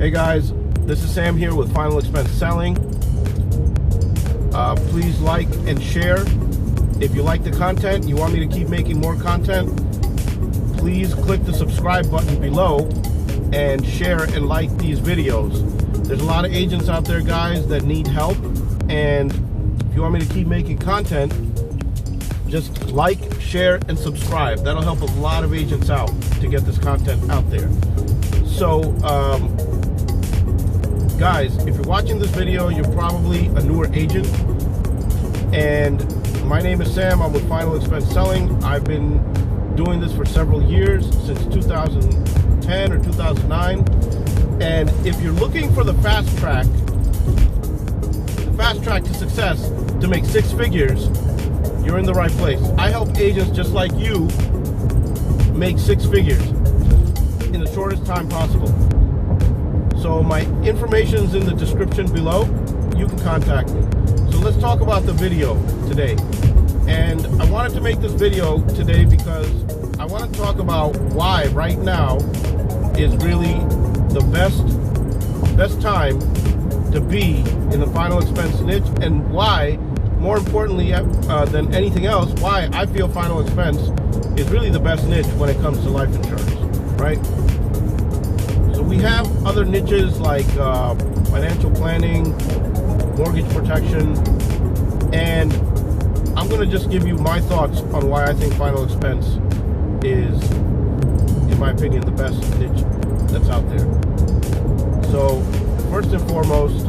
Hey guys, this is Sam here with Final Expense Selling. Please like and share. If you like the content, you want me to keep making more content, please click the subscribe button below and share and like these videos. There's a lot of agents out there, guys, that need help, and if you want me to keep making content, just like, share, and subscribe. That'll help a lot of agents out to get this content out there. So, guys, if you're watching this video, you're probably a newer agent, and my name is Sam. I'm with Final Expense Selling. I've been doing this for several years, since 2010 or 2009, and if you're looking for the fast track to success to make six figures, you're in the right place. I help agents just like you make six figures in the shortest time possible. So my information's in the description below. You can contact me. So let's talk about the video today. And I wanted to make this video today because I want to talk about why right now is really the best time to be in the final expense niche, and why, more importantly than anything else, why I feel final expense is really the best niche when it comes to life insurance, right? So we have other niches like financial planning, mortgage protection, and I'm going to just give you my thoughts on why I think final expense is, in my opinion, the best niche that's out there. So first and foremost,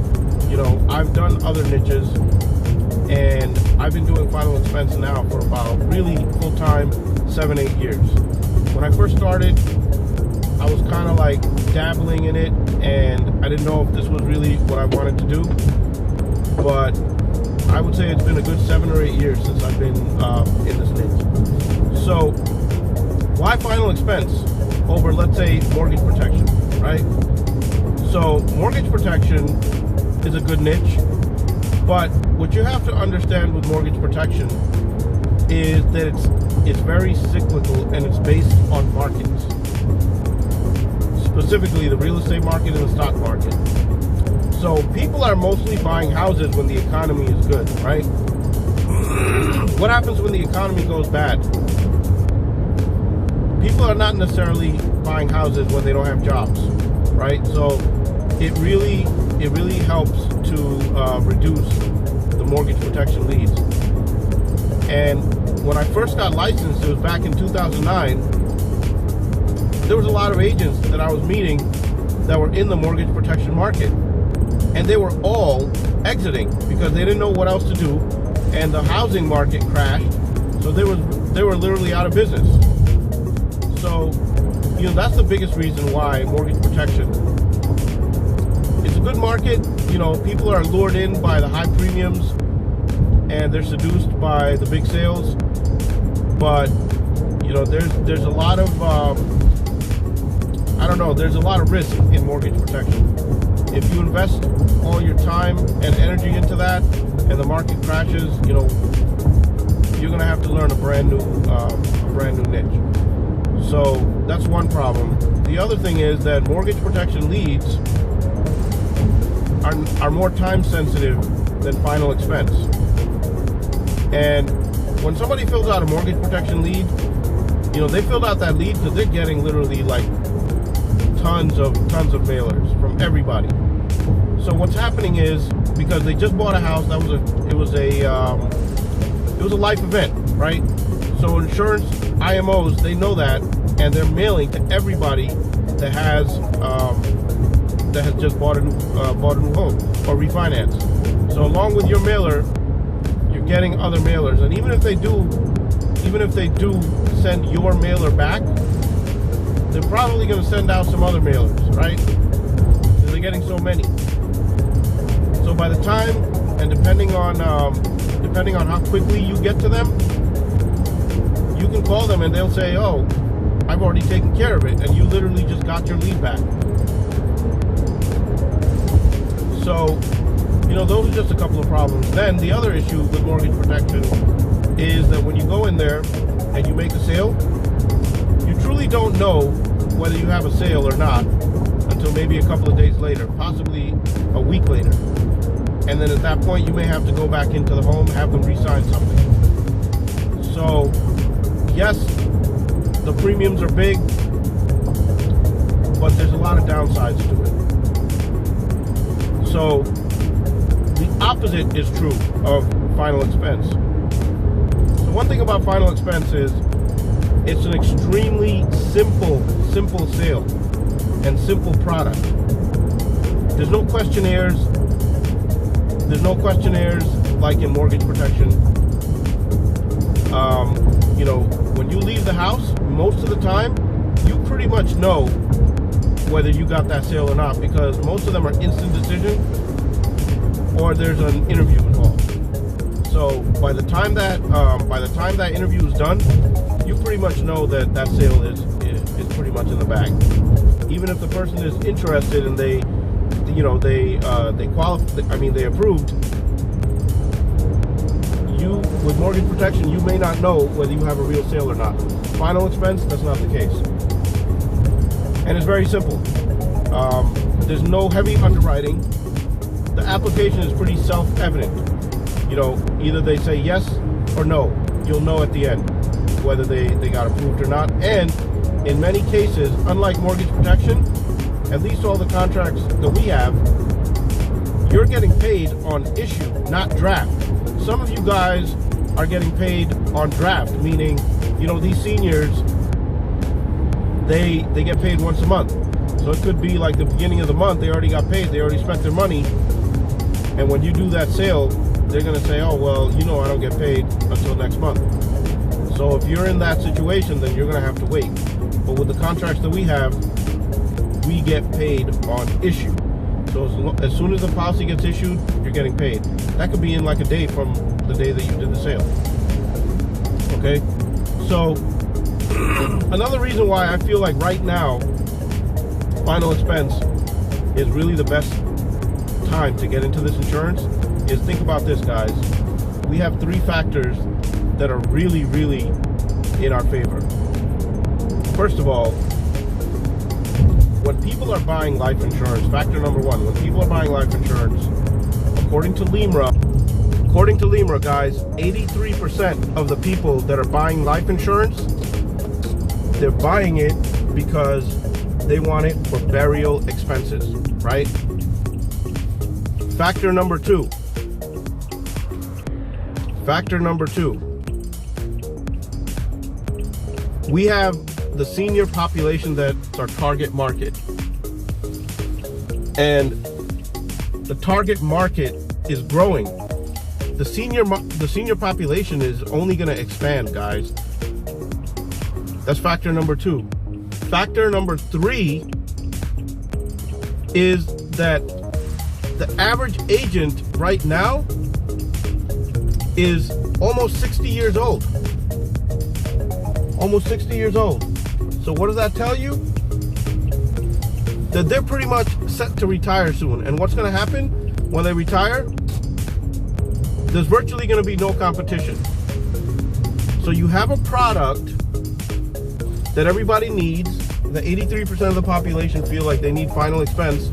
you know, I've done other niches, and I've been doing final expense now for about really full-time 7-8 years. When I first started, I was kind of like dabbling in it, and I didn't know if this was really what I wanted to do, but I would say it's been a good 7 or 8 years since I've been in this niche. So why final expense over, let's say, mortgage protection, right? So mortgage protection is a good niche, but what you have to understand with mortgage protection is that it's very cyclical, and it's based on markets, specifically the real estate market and the stock market. So people are mostly buying houses when the economy is good, right? What happens when the economy goes bad? People are not necessarily buying houses when they don't have jobs, right? So it really helps to reduce the mortgage protection leads. And when I first got licensed, it was back in 2009, there was a lot of agents that I was meeting that were in the mortgage protection market, and they were all exiting because they didn't know what else to do, and the housing market crashed, so they were literally out of business. So, you know, that's the biggest reason why mortgage protection, it's a good market. You know, people are lured in by the high premiums, and they're seduced by the big sales, but you know, there's a lot of there's a lot of risk in mortgage protection. If you invest all your time and energy into that, and the market crashes, you know, you're gonna have to learn a brand new niche. So that's one problem. The other thing is that mortgage protection leads are more time sensitive than final expense. And when somebody fills out a mortgage protection lead, you know, they filled out that lead because they're getting literally like tons of mailers from everybody. So what's happening is, because they just bought a house, it was a life event, right? So insurance IMOs, they know that, and they're mailing to everybody that has just bought a new home or refinanced. So along with your mailer, you're getting other mailers, and even if they do send your mailer back, they're probably going to send out some other mailers, right? Because they're getting so many. So by the time, and depending on how quickly you get to them, you can call them and they'll say, "Oh, I've already taken care of it," and you literally just got your lead back. So, you know, those are just a couple of problems. Then the other issue with mortgage protection is that when you go in there and you make a sale, you truly don't know whether you have a sale or not until maybe a couple of days later, possibly a week later. And then at that point, you may have to go back into the home, have them re-sign something. So, yes, the premiums are big, but there's a lot of downsides to it. So, the opposite is true of final expense. So one thing about final expense is it's an extremely simple sale and simple product. There's no questionnaires. There's no questionnaires like in mortgage protection. You know, when you leave the house, most of the time, you pretty much know whether you got that sale or not, because most of them are instant decision or there's an interview involved. So by the time that interview is done, you pretty much know that that sale is pretty much in the bag. Even if the person is interested and they qualify, I mean they approved, you with mortgage protection, you may not know whether you have a real sale or not. Final expense, that's not the case. And it's very simple. There's no heavy underwriting. The application is pretty self-evident. You know, either they say yes or no. You'll know at the end whether they got approved or not. And in many cases, unlike mortgage protection, at least all the contracts that we have, you're getting paid on issue, not draft. Some of you guys are getting paid on draft, meaning, you know, these seniors, they get paid once a month. So it could be like the beginning of the month, they already got paid, they already spent their money. And when you do that sale, they're going to say, oh, well, you know, I don't get paid until next month. So if you're in that situation, then you're going to have to wait. But with the contracts that we have, we get paid on issue. So as soon as the policy gets issued, you're getting paid. That could be in like a day from the day that you did the sale. Okay? So another reason why I feel like right now, final expense is really the best time to get into this insurance is, think about this, guys. We have 3 factors that are really, really in our favor. First of all, when people are buying life insurance, factor number 1, when people are buying life insurance, according to LIMRA, guys, 83% of the people that are buying life insurance, they're buying it because they want it for burial expenses, right? Factor number 2. We have the senior population that's our target market. And the target market is growing. The senior population is only going to expand, guys. That's factor number 2. Factor number 3 is that the average agent right now is almost 60 years old. Almost 60 years old. So what does that tell you? That they're pretty much set to retire soon. And what's going to happen when they retire? There's virtually going to be no competition. So you have a product that everybody needs, that 83% of the population feel like they need final expense.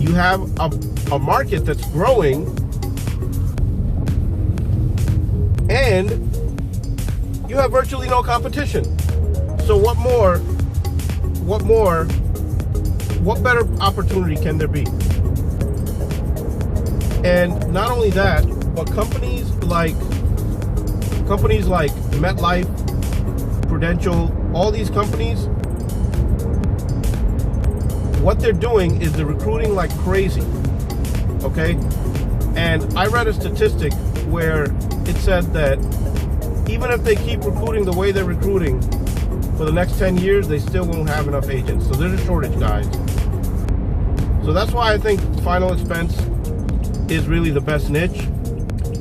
You have a market that's growing, and you have virtually no competition. So what better opportunity can there be? And not only that, but companies like MetLife, Prudential, all these companies, what they're doing is they're recruiting like crazy, okay? And I read a statistic where it said that even if they keep recruiting the way they're recruiting for the next 10 years, they still won't have enough agents. So there's a shortage, guys. So that's why I think final expense is really the best niche.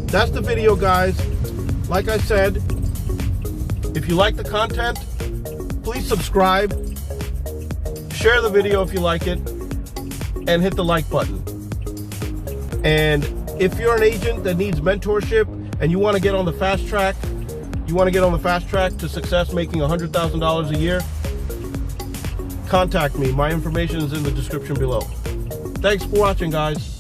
That's the video, guys. Like I said, if you like the content, please subscribe, share the video if you like it, and hit the like button. And if you're an agent that needs mentorship and you want to get on the fast track, to success making $100,000 a year, contact me. My information is in the description below. Thanks for watching, guys.